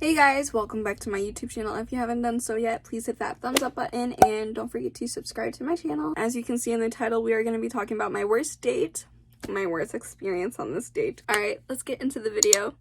Hey guys, welcome back to my YouTube channel. If you haven't done so yet, please hit that thumbs up button and don't forget to subscribe to my channel. As you can see in the title, we are going to be talking about my worst date, my worst experience on this date. Alright, let's get into the video.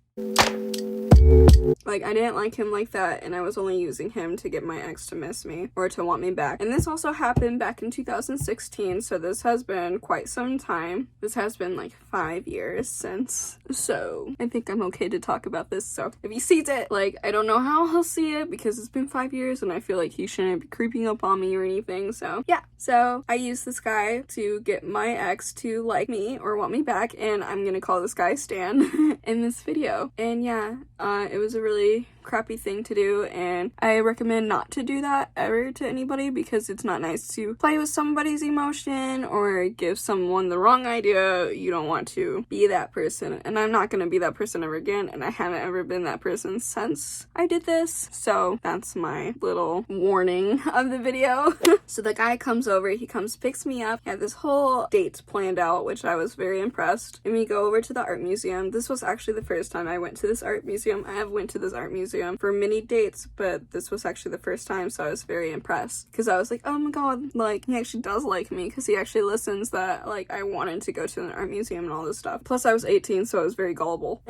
Like, I didn't like him like that, and I was only using him to get my ex to miss me or to want me back. And this also happened back in 2016, so this has been quite some time. This has been like 5 years since, so I think I'm okay to talk about this. So if he sees it, like, I don't know how he'll see it because it's been 5 years and I feel like he shouldn't be creeping up on me or anything. So yeah, so I used this guy to get my ex to like me or want me back, and I'm gonna call this guy Stan in this video. And yeah, it was a really crappy thing to do, and I recommend not to do that ever to anybody because it's not nice to play with somebody's emotion or give someone the wrong idea. You don't want to be that person, and I'm not gonna be that person ever again, and I haven't ever been that person since I did this. So that's my little warning of the video. So the guy comes over, he comes picks me up. He had this whole date planned out, which I was very impressed, and we go over to the art museum. This was actually the first time I went to this art museum. I have went to this art museum for many dates, but this was actually the first time, so I was very impressed because I was like, oh my god, like, he actually does like me because he actually listens that, like, I wanted to go to an art museum and all this stuff. Plus I was 18, so I was very gullible.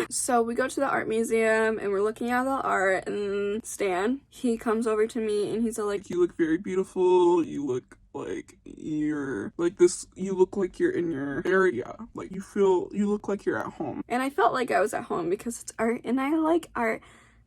So we go to the art museum and we're looking at the art, and Stan, he comes over to me and he's all like, you look very beautiful, you look like you're like this, you look like you're in your area, like you look like you're at home. And I felt like I was at home because it's art and I like art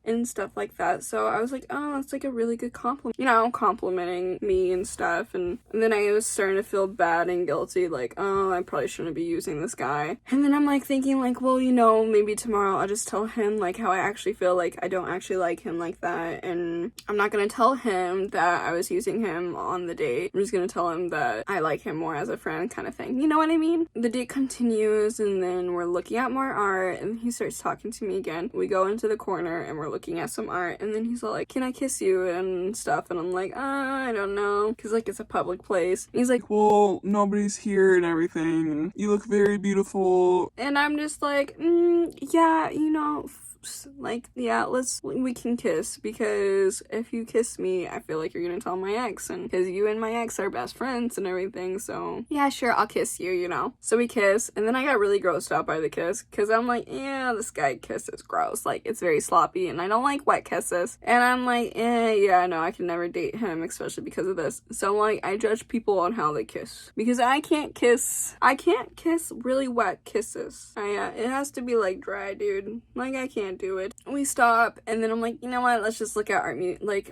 and stuff like that. So I was like, oh, that's like a really good compliment, you know, complimenting me and stuff. And then I was starting to feel bad and guilty, like, oh, I probably shouldn't be using this guy. And then I'm like thinking like, well, you know, maybe tomorrow I'll just tell him like how I actually feel, like I don't actually like him like that, and I'm not gonna tell him that I was using him on the date. I'm just gonna tell him that I like him more as a friend, kind of thing, you know what I mean? The date continues, and then we're looking at more art, and he starts talking to me again. We go into the corner and we're looking at some art, and then he's all like, can I kiss you and stuff, and I'm like, I don't know, because like it's a public place. And he's like, well, nobody's here and everything, and you look very beautiful. And I'm just like, yeah, you know, like, yeah, we can kiss, because if you kiss me, I feel like you're gonna tell my ex, and because you and my ex are best friends and everything, so yeah, sure, I'll kiss you, you know. So we kiss, and then I got really grossed out by the kiss, because I'm like, yeah, this guy kisses gross, like, it's very sloppy, and I don't like wet kisses, and I'm like, yeah, no, I can never date him, especially because of this. So like, I judge people on how they kiss, because I can't kiss really wet kisses. It has to be like dry, dude, like I can't do it. We stop, and then I'm like, you know what, let's just look at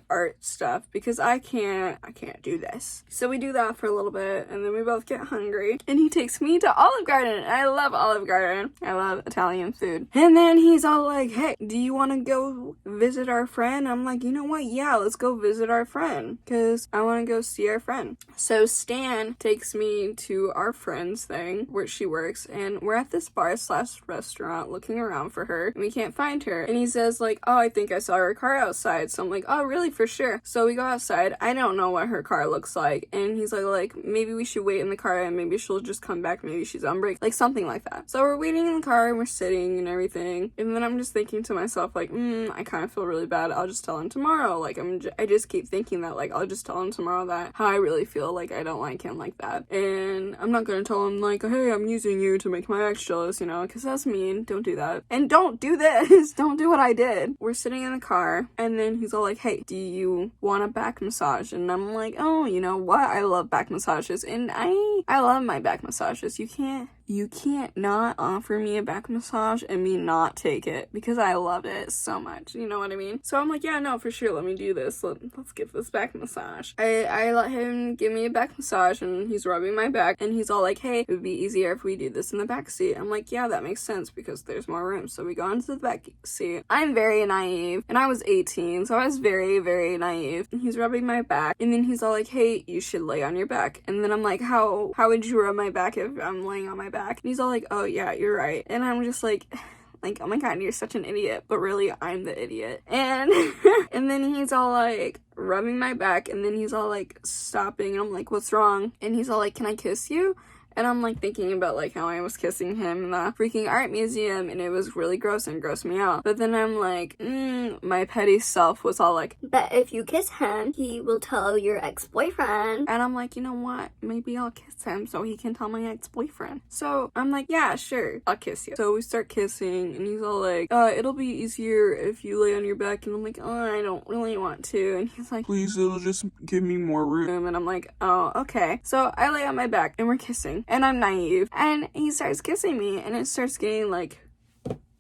art stuff, because I can't do this. So we do that for a little bit, and then we both get hungry, and he takes me to Olive Garden. I love Olive Garden. I love Italian food. And then he's all like, hey, do you want to go visit our friend? I'm like, you know what, yeah, let's go visit our friend, because I want to go see our friend. So Stan takes me to our friend's thing where she works, and we're at this bar/restaurant looking around for her, and we can't find her. And he says like, oh, I think I saw her car outside. So I'm like, oh, really? For sure. So we go outside. I don't know what her car looks like, and he's like maybe we should wait in the car and maybe she'll just come back, maybe she's on break, like something like that. So we're waiting in the car and we're sitting and everything, and then I'm just thinking to myself like, I kind of feel really bad. I'll just tell him tomorrow. Like, I just keep thinking that, like, I'll just tell him tomorrow that how I really feel, like I don't like him like that, and I'm not gonna tell him like, hey, I'm using you to make my ex jealous, you know, because that's mean. Don't do that, and don't do this. Don't do what I did. We're sitting in the car, and then he's all like, hey, do you want a back massage? And I'm like, oh, you know what, I love back massages, and I love my back massages. You can't not offer me a back massage and me not take it, because I love it so much, you know what I mean? So I'm like, yeah, no, for sure, let me do this. Let's get this back massage. I let him give me a back massage, and he's rubbing my back, and he's all like, hey, it would be easier if we do this in the back seat. I'm like, yeah, that makes sense because there's more room. So we go into the back seat. I'm very naive, and I was 18, so I was very, very naive. And he's rubbing my back, and then he's all like, hey, you should lay on your back. And then I'm like, how would you rub my back if I'm laying on my back? And he's all like, oh yeah, you're right. And I'm just like, oh my god, you're such an idiot, but really I'm the idiot. And and then he's all like rubbing my back, and then he's all like stopping, and I'm like, what's wrong? And he's all like, can I kiss you? And I'm like thinking about like how I was kissing him in the freaking art museum and it was really gross and grossed me out. But then I'm like, my petty self was all like, but if you kiss him, he will tell your ex-boyfriend. And I'm like, you know what? Maybe I'll kiss him so he can tell my ex-boyfriend. So I'm like, yeah, sure, I'll kiss you. So we start kissing and he's all like, it'll be easier if you lay on your back. And I'm like, oh, I don't really want to. And he's like, please, it'll just give me more room. And I'm like, oh, okay. So I lay on my back and we're kissing and I'm naive and he starts kissing me and it starts getting like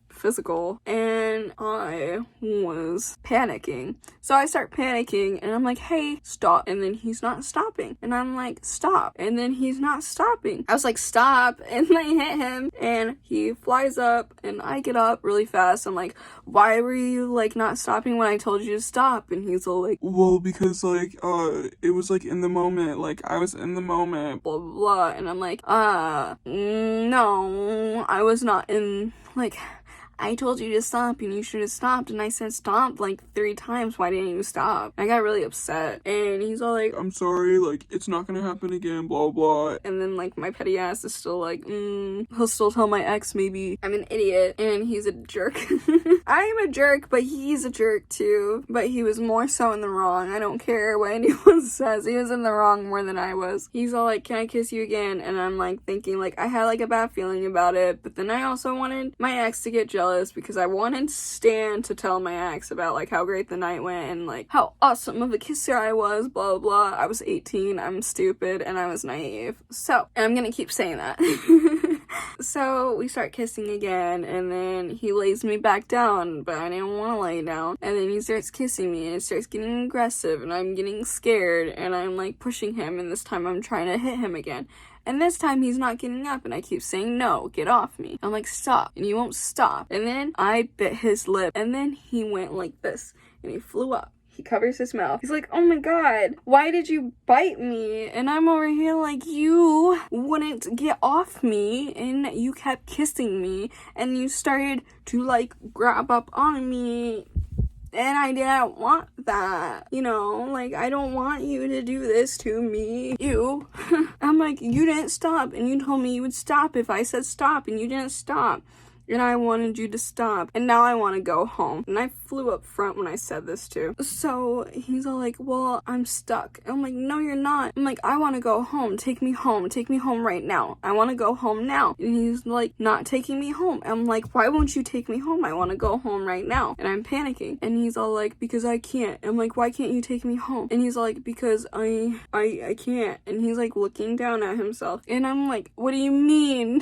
physical and I was panicking. So I start panicking and I'm like, hey, stop. And then he's not stopping. And I'm like, stop. And then he's not stopping. I was like, stop. And I hit him and he flies up and I get up really fast. I'm like, why were you like not stopping when I told you to stop? And he's all like, well, because like, it was like in the moment, like I was in the moment. Blah, blah, blah. And I'm like, no, I was not in, like, I told you to stop and you should have stopped. And I said stop like 3 times. Why didn't you stop? I got really upset. And he's all like, I'm sorry, like, it's not gonna happen again, blah, blah. And then like my petty ass is still like, he'll still tell my ex maybe I'm an idiot and he's a jerk. I'm a jerk, but he's a jerk too. But he was more so in the wrong. I don't care what anyone says. He was in the wrong more than I was. He's all like, can I kiss you again? And I'm like thinking like I had like a bad feeling about it. But then I also wanted my ex to get jealous because I wanted Stan to tell my ex about like how great the night went and like how awesome of a kisser I was, blah blah. I was 18, I'm stupid, and I was naive. So, and I'm gonna keep saying that. So we start kissing again and then he lays me back down, but I didn't want to lay down. And then he starts kissing me and it starts getting aggressive and I'm getting scared and I'm like pushing him and this time I'm trying to hit him again. And this time he's not getting up and I keep saying, no, get off me. I'm like, stop. And he won't stop. And then I bit his lip and then he went like this and he flew up. He covers his mouth. He's like, oh my god, why did you bite me? And I'm over here like, you wouldn't get off me and you kept kissing me and you started to like grab up on me. And I didn't want that, you know, like, I don't want you to do this to me. You. I'm like, you didn't stop, and you told me you would stop if I said stop, and you didn't stop. And I wanted you to stop. And now I want to go home. And I flew up front when I said this too. So he's all like, well, I'm stuck. And I'm like, no, you're not. I'm like, I want to go home. Take me home. Take me home right now. I want to go home now. And he's like, not taking me home. I'm like, why won't you take me home? I want to go home right now. And I'm panicking. And he's all like, because I can't. I'm like, why can't you take me home? And he's all like, because I can't. And he's like looking down at himself. And I'm like, what do you mean?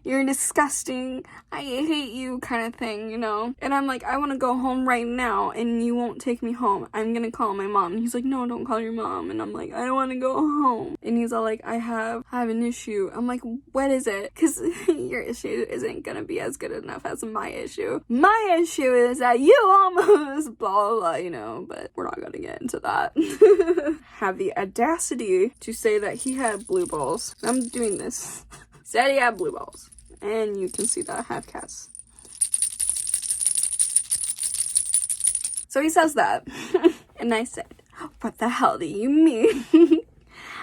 You're disgusting. I hate you kind of thing, you know? And I'm like, I want to go home right now and you won't take me home. I'm gonna call my mom. And he's like, no, don't call your mom. And I'm like, I don't want to go home. And he's all like, I have an issue. I'm like, what is it? Because your issue isn't gonna be as good enough as my issue. My issue is that you almost blah, blah, blah, you know? But we're not gonna get into that. Have the audacity to say that he had blue balls. I'm doing this. Said he had blue balls. And you can see that I have cats. So he says that. And I said, what the hell do you mean?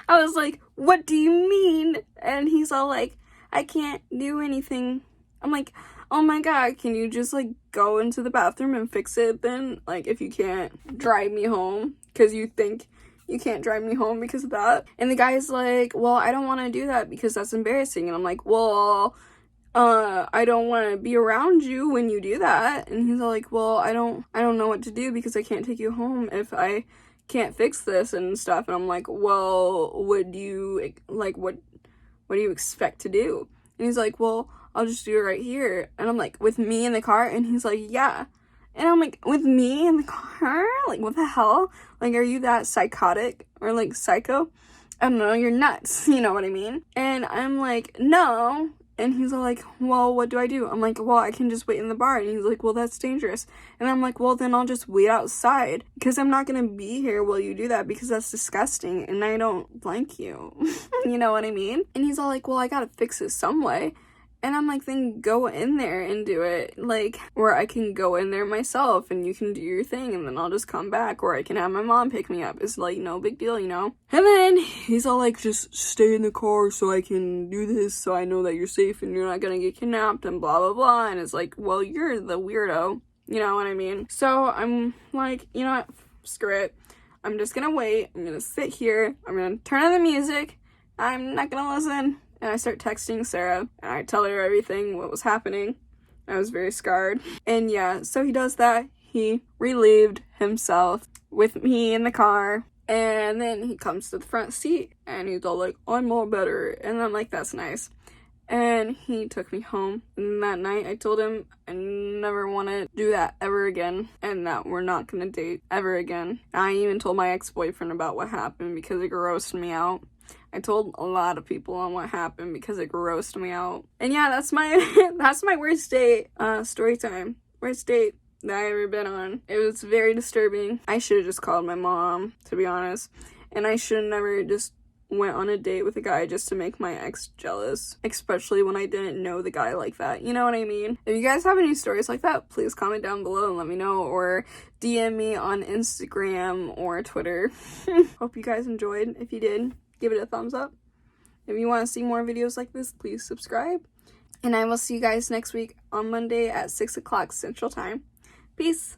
I was like, what do you mean? And he's all like, I can't do anything. I'm like, oh my god, can you just like go into the bathroom and fix it then? Like, if you can't drive me home because you think you can't drive me home because of that. And the guy's like, well, I don't want to do that because that's embarrassing. And I'm like, well, I don't want to be around you when you do that. And he's all like, well, I don't know what to do because I can't take you home if I can't fix this and stuff. And I'm like, well, what do you expect to do? And he's like, well, I'll just do it right here. And I'm like, with me in the car? And he's like, yeah. And I'm like, with me in the car? Like, what the hell? Like, are you that psychotic or like psycho? I don't know, you're nuts. You know what I mean? And I'm like, no. And he's all like, well, what do I do? I'm like, well, I can just wait in the bar. And he's like, well, that's dangerous. And I'm like, well, then I'll just wait outside because I'm not going to be here while you do that because that's disgusting and I don't like you. You know what I mean? And he's all like, well, I got to fix it some way. And I'm like, then go in there and do it. Like, or I can go in there myself and you can do your thing and then I'll just come back. Or I can have my mom pick me up. It's like, no big deal, you know? And then he's all like, just stay in the car so I can do this so I know that you're safe and you're not gonna get kidnapped and blah, blah, blah. And it's like, well, you're the weirdo. You know what I mean? So I'm like, you know what? Screw it. I'm just gonna wait. I'm gonna sit here. I'm gonna turn on the music. I'm not gonna listen. And I start texting Sarah and I tell her everything, what was happening. I was very scarred. And yeah, so he does that. He relieved himself with me in the car. And then he comes to the front seat and he's all like, I'm all better. And I'm like, that's nice. And he took me home. And that night I told him I never want to do that ever again. And that we're not going to date ever again. I even told my ex-boyfriend about what happened because it grossed me out. I told a lot of people on what happened because it grossed me out. And yeah, that's my that's my worst date story time. Worst date that I ever been on. It was very disturbing. I should have just called my mom, to be honest. And I should have never just went on a date with a guy just to make my ex jealous, especially when I didn't know the guy like that. You know what I mean? If you guys have any stories like that, please comment down below and let me know, or DM me on Instagram or Twitter. Hope you guys enjoyed. If you did, give it a thumbs up. If you want to see more videos like this, please subscribe. And I will see you guys next week on Monday at 6 o'clock Central Time. Peace.